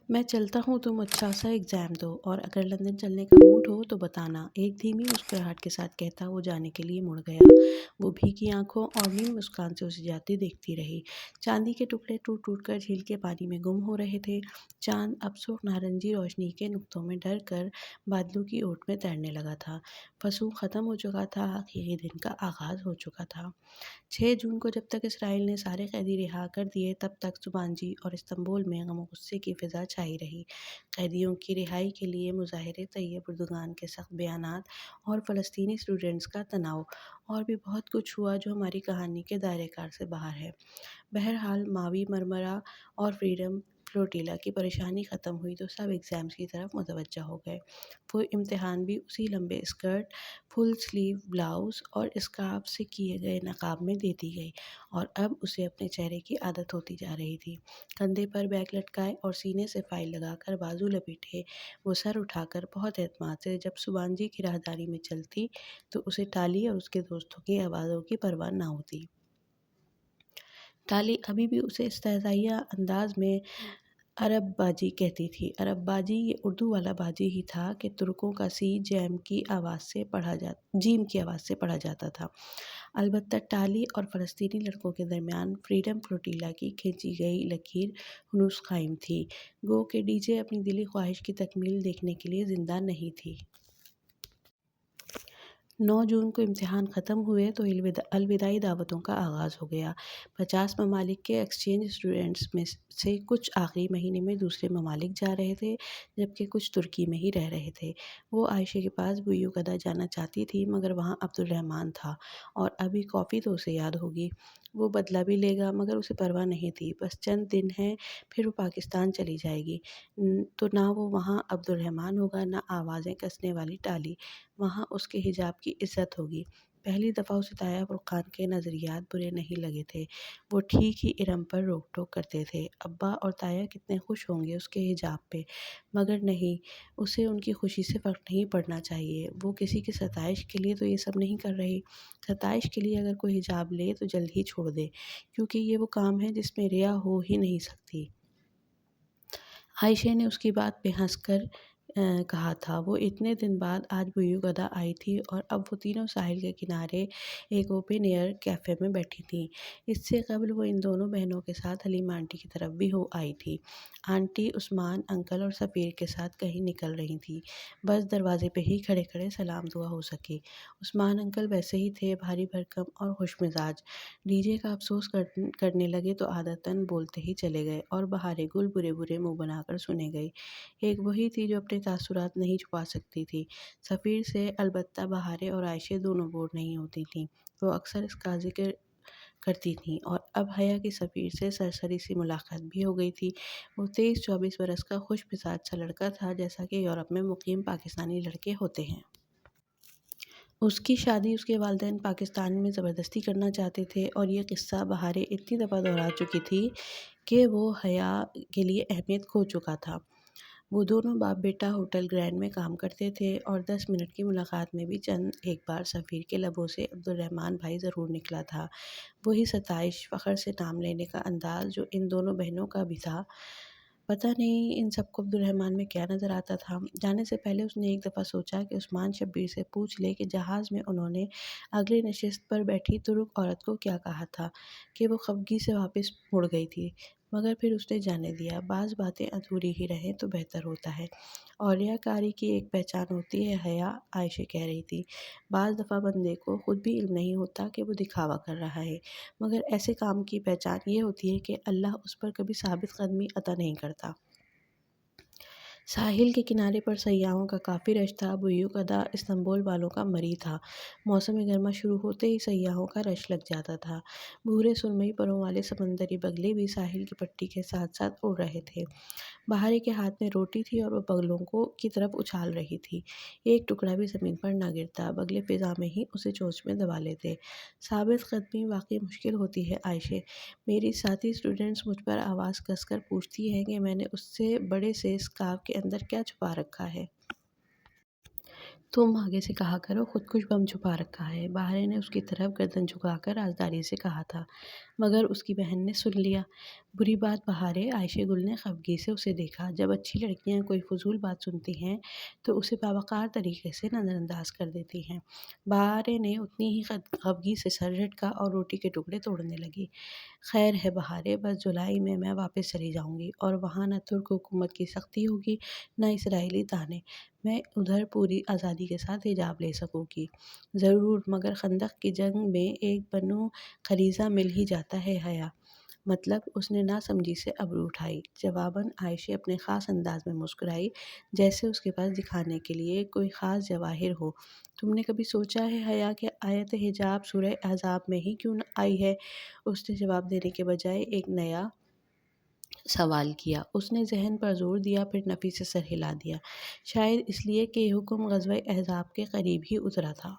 मैं चलता हूँ, तुम अच्छा सा एग्ज़ाम दो और अगर लंदन चलने का मूड हो तो बताना। एक धीमी मुस्कुराहट के साथ कहता वो जाने के लिए मुड़ गया। वो भीगी आंखों और नीम मुस्कान से उसे जाती देखती रही। चांदी के टुकड़े टूट टूट कर झील के पानी में गुम हो रहे थे। चांद अब सुर्ख नारंगी रोशनी के नुक्तों में डर कर बादलों की ओट में तैरने लगा था। फसूं ख़त्म हो चुका था, आखिरी दिन का आगाज़ हो चुका था। 6 जून को जब तक इसराइल ने सारे कैदी रिहा कर दिए, तब तक जुबानजी और इस्तांबुल में गम और गुस्से की फ़िज़ा छाई रही। कैदियों की रिहाई के लिए मुज़ाहरे, तैयब उर्दुगान के सख्त बयानात और फ़लस्तीनी स्टूडेंट्स का तनाव और भी बहुत कुछ हुआ जो हमारी कहानी के दायरे-कार से बाहर है। बहरहाल मावी मरमरा और फ्रीडम फ्लोटिला की परेशानी ख़त्म हुई तो सब एग्ज़ाम्स की तरफ मुतवज्जह हो गए। वो इम्तिहान भी उसी लंबे स्कर्ट, फुल स्लीव ब्लाउज़ और स्कार्फ़ से किए गए नकाब में देती गई और अब उसे अपने चेहरे की आदत होती जा रही थी। कंधे पर बैग लटकाए और सीने से फ़ाइल लगाकर बाजू लपेटे, वो सर उठाकर बहुत एतमाद से जब सुबानजी की राहदारी में चलती तो उसे टाली और उसके दोस्तों की आवाज़ों की परवाह ना होती। टाली अभी भी उसे इस्तेज़ाइया अंदाज़ में अरबबाजी कहती थी। अरबबाजी ये उर्दू वाला बाजी ही था कि तुर्कों का सी जीम की आवाज़ से पढ़ा जाता था। अलबत्ता टाली और फ़लस्तीनी लड़कों के दरमियान फ्रीडम फ्लोटिला की खींची गई लकीर हनूज़ कायम थी। गो के डीजे अपनी दिली ख्वाहिश की तकमील देखने के लिए ज़िंदा नहीं थी। 9 जून को इम्तिहान ख़त्म हुए तो अलविदाई दावतों का आगाज़ हो गया। 50 ममालिक के एक्सचेंज स्टूडेंट्स में से कुछ आखिरी महीने में दूसरे ममालिक जा रहे थे, जबकि कुछ तुर्की में ही रह रहे थे। वो आयशा के पास बुयू कदा जाना चाहती थी, मगर वहाँ अब्दुर्रहमान था और अभी कॉफ़ी तो उसे याद होगी। वो बदला भी लेगा, मगर उसे परवाह नहीं थी। बस चंद दिन हैं, फिर वो पाकिस्तान चली जाएगी। तो ना वो वहाँ अब्दुर्रहमान होगा, ना आवाज़ें कसने वाली टाली। वहाँ उसके हिजाब की इज़्ज़त होगी। पहली दफ़ा उसे ताया फुरक़ान के नज़रियात बुरे नहीं लगे थे। वो ठीक ही इरम पर रोक-टोक करते थे। अब्बा और ताया कितने खुश होंगे उसके हिजाब पे। मगर नहीं, उसे उनकी खुशी से फ़र्क नहीं पड़ना चाहिए। वो किसी की सताइश के लिए तो ये सब नहीं कर रही। सताइश के लिए अगर कोई हिजाब ले तो जल्द ही छोड़ दे, क्योंकि ये वो काम है जिसमें रिया हो ही नहीं सकती। आयशा ने उसकी बात पे हँसकर कहा था। वो इतने दिन बाद आज बुयू कदा आई थी और अब वो तीनों साहिल के किनारे एक ओपन एयर कैफ़े में बैठी थीं। इससे कबल वो इन दोनों बहनों के साथ हलीमा आंटी की तरफ भी हो आई थी। आंटी उस्मान अंकल और सफ़ीर के साथ कहीं निकल रही थीं। बस दरवाज़े पे ही खड़े-खड़े सलाम दुआ हो सकी। उस्मान अंकल वैसे ही थे, भारी भरकम और खुशमिज़ाज। डीजे का अफ़सोस करने लगे तो आदतन बोलते ही चले गए और बहारे गुल बुरे-बुरे मुँह बनाकर सुने गई। एक वही थी जो अपने तासुरात नहीं छुपा सकती थी। सफ़ीर से अलबत्ता बहारें और आयशा दोनों बोर नहीं होती थीं। वो अक्सर इसका ज़िक्र करती थीं और अब हया की सफ़ीर से सरसरी सी मुलाकात भी हो गई थी। वो 23-24 बरस का खुशमिज़ाज सा लड़का था, जैसा कि यूरोप में मुक़ीम पाकिस्तानी लड़के होते हैं। उसकी शादी उसके वालिदैन पाकिस्तान में ज़बरदस्ती करना चाहते थे और ये किस्सा बहारें इतनी दफ़ा दोहरा चुकी थी कि वो हया के लिए अहमियत खो चुका था। वो दोनों बाप-बेटा होटल ग्रैंड में काम करते थे और 10 मिनट की मुलाकात में भी चंद एक बार सफ़ीर के लबों से अब्दुर्रहमान भाई ज़रूर निकला था। वही सताइश, फ़ख्र से नाम लेने का अंदाज़ जो इन दोनों बहनों का भी था। पता नहीं इन सबको अब्दुर्रहमान में क्या नज़र आता था। जाने से पहले उसने एक दफ़ा सोचा कि उस्मान शब्बीर से पूछ ले कि जहाज़ में उन्होंने अगली नशिस्त पर बैठी तुर्क औरत को क्या कहा था कि वो खफगी से वापस मुड़ गई थी। मगर फिर उसने जाने दिया, बाज़ बातें अधूरी ही रहें तो बेहतर होता है। औलियाकारी की एक पहचान होती है हया, आयशा कह रही थी। बाज़ दफ़ा बंदे को खुद भी इल्म नहीं होता कि वो दिखावा कर रहा है, मगर ऐसे काम की पहचान ये होती है कि अल्लाह उस पर कभी साबित कदमी अता नहीं करता। साहिल के किनारे पर सयाहों का काफ़ी रश था। बुयू कदा इस्तांबुल वालों का मरी था। मौसम गर्मा शुरू होते ही सयाहों का रश लग जाता था। भूरे सुरमई परों वाले समंदरी बगले भी साहिल की पट्टी के साथ-साथ उड़ रहे थे। बहारे के हाथ में रोटी थी और वो बगलों को की तरफ उछाल रही थी। एक टुकड़ा भी ज़मीन पर ना गिरता, बगले फ़िज़ा में ही उसे चोंच में दबा लेते। साबित कदमी वाक़ई मुश्किल होती है आयशे। मेरी साथी स्टूडेंट्स मुझ पर आवाज़ कसकर पूछती हैं कि मैंने उससे बड़े से स्कार्फ़ के अंदर क्या छुपा रखा है। तुम आगे से कहा करो खुद कुछ बम छुपा रखा है, बहारे ने उसकी तरफ गर्दन झुकाकर राजदारी से कहा था, मगर उसकी बहन ने सुन लिया। बुरी बात बहारे, आयशे गुल ने खफगी से उसे देखा। जब अच्छी लड़कियां कोई फजूल बात सुनती हैं तो उसे बावकार तरीके से नज़रअंदाज कर देती हैं। बहारे ने उतनी ही खफगी से सर झटका और रोटी के टुकड़े तोड़ने लगी। खैर है बहारे, बस जुलाई में मैं वापस चली जाऊंगी और वहाँ न तुर्क हुकूमत की सख्ती होगी न इसराइली ताने। मैं उधर पूरी आज़ादी के साथ हिजाब ले सकूंगी। ज़रूर, मगर खंदक की जंग में एक बनो खरीजा मिल ही जाता है हया। मतलब उसने नासमझी से अब्रू उठाई। जवाबन आयशे अपने ख़ास अंदाज में मुस्कुराई, जैसे उसके पास दिखाने के लिए कोई ख़ास जवाहिर हो। तुमने कभी सोचा है हया कि आयत हिजाब सूरह अहज़ाब में ही क्यों न आई है? उसने जवाब देने के बजाय एक नया सवाल किया। उसने ज़हन पर ज़ोर दिया, फिर नफ़ी से सर हिला दिया। शायद इसलिए कि ये हुक्म ग़ज़वा अहज़ाब के क़रीब ही उतरा था।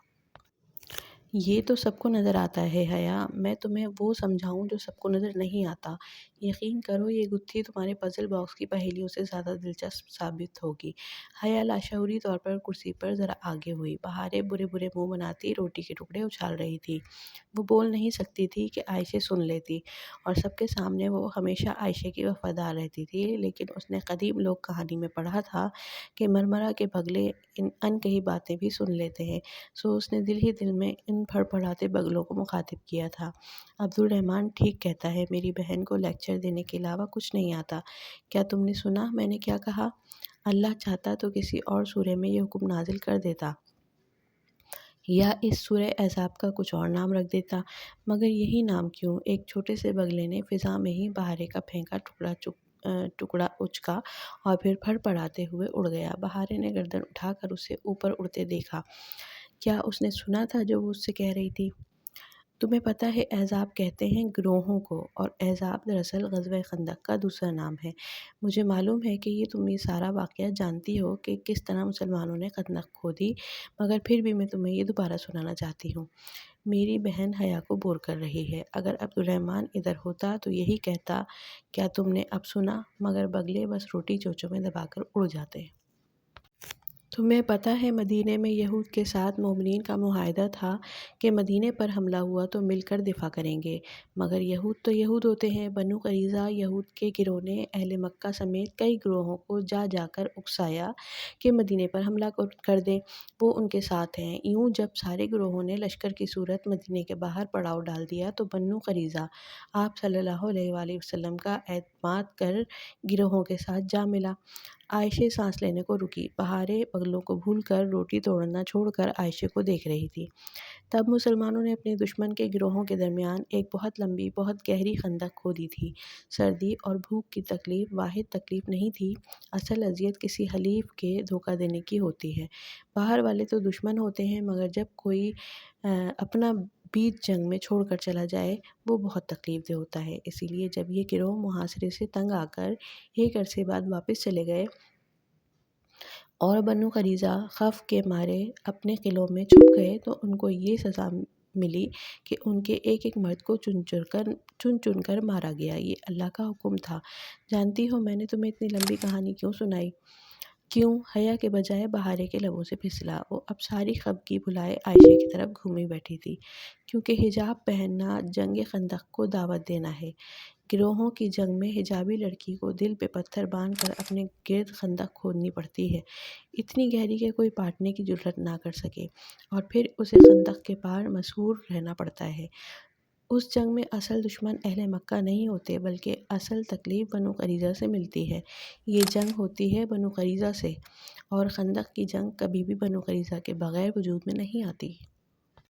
ये तो सबको नज़र आता है हया, मैं तुम्हें वो समझाऊँ जो सबको नज़र नहीं आता। यकीन करो ये गुत्थी तुम्हारे पज़ल बॉक्स की पहेलियों से ज़्यादा दिलचस्प साबित होगी। हया लाशऊरी तौर पर कुर्सी पर ज़रा आगे हुई। बहारे बुरे बुरे मुँह बनाती रोटी के टुकड़े उछाल रही थी। वो बोल नहीं सकती थी कि आयशे सुन लेती, और सबके सामने वो हमेशा आयशे की वफ़ादार रहती थी। लेकिन उसने कदीम लोक कहानी में पढ़ा था कि मरमरा के बगले इन अनकही बातें भी सुन लेते हैं। सो उसने दिल ही दिल में इन फड़फड़ाते बगलों को मुखातिब किया था। अब्दुल रहमान ठीक कहता है, मेरी बहन को लेक्चर देने के अलावा कुछ नहीं आता। क्या तुमने सुना मैंने क्या कहा? अल्लाह चाहता तो किसी और सूरह में ये हुक्म नाजिल कर देता, या इस सूरह अहज़ाब का कुछ और नाम रख देता, मगर यही नाम क्यों? एक छोटे से बगले ने फ़िज़ा में ही बहारे का फेंका टुकड़ा उचका और फिर फड़फड़ाते हुए उड़ गया। बहारे ने गर्दन उठाकर उसे ऊपर उड़ते देखा। क्या उसने सुना था जो वो उससे कह रही थी? तुम्हें पता है अहज़ाब कहते हैं गिरोहों को, और अहज़ाब दरअसल ग़ज़वा खंदक का दूसरा नाम है। मुझे मालूम है कि तुम ये सारा वाक़या जानती हो कि किस तरह मुसलमानों ने खंदक खोदी, मगर फिर भी मैं तुम्हें ये दोबारा सुनाना चाहती हूँ। मेरी बहन हया को बोर कर रही है। अगर अब्दुर्रहमान इधर होता तो यही कहता, क्या तुमने अब सुना? मगर बगले बस रोटी चोंचों में दबाकर उड़ जाते। तुम्हें पता है मदीने में यहूद के साथ मोमिनीन का मुआहदा था कि मदीने पर हमला हुआ तो मिलकर दिफा करेंगे, मगर यहूद तो यहूद होते हैं। बनु करीज़ा यहूद के गिरोह ने अहले मक्का समेत कई गिरोहों को जा जाकर उकसाया कि मदीने पर हमला कर दें, वो उनके साथ हैं। यूँ जब सारे गिरोहों ने लश्कर की सूरत मदीने के बाहर पड़ाव डाल दिया तो बनु करीज़ा आप सल्लल्लाहु अलैहि वसल्लम का एतमाद कर गिरोहों के साथ जा मिला। आयशे सांस लेने को रुकी। बहारे बगलों को भूलकर रोटी तोड़ना छोड़कर आयशे को देख रही थी। तब मुसलमानों ने अपने दुश्मन के गिरोहों के दरमियान एक बहुत लंबी बहुत गहरी खंदक खोदी थी। सर्दी और भूख की तकलीफ़ वाहिद तकलीफ़ नहीं थी। असल अजियत किसी हलीफ के धोखा देने की होती है। बाहर वाले तो दुश्मन होते हैं, मगर जब कोई अपना बीच जंग में छोड़कर चला जाए वो बहुत तकलीफ़ दे होता है। इसीलिए जब ये गिरोह मुहासरे से तंग आकर एक अरसे बाद वापस चले गए और बनु करीज़ा खौफ के मारे अपने किलों में छुप गए, तो उनको ये सज़ा मिली कि उनके एक एक मर्द को चुन चुन कर मारा गया। ये अल्लाह का हुक्म था। जानती हो मैंने तुम्हें इतनी लंबी कहानी क्यों सुनाई? क्यों? हया के बजाय बहारे के लबों से फिसला। वो अब सारी खफगी भुलाए आयशे की तरफ घूमी बैठी थी। क्योंकि हिजाब पहनना जंग खंदक को दावत देना है। गिरोहों की जंग में हिजाबी लड़की को दिल पे पत्थर बांध कर अपने गिर्द खंदक खोदनी पड़ती है, इतनी गहरी कि कोई पाटने की जुर्रत ना कर सके, और फिर उसे खंदक के पार मसहूर रहना पड़ता है। उस जंग में असल दुश्मन अहले मक्का नहीं होते, बल्कि असल तकलीफ़ बनु करीज़ा से मिलती है। ये जंग होती है बनु करीज़ा से, और खंदक की जंग कभी भी बनु करीज़ा के बगैर वजूद में नहीं आती।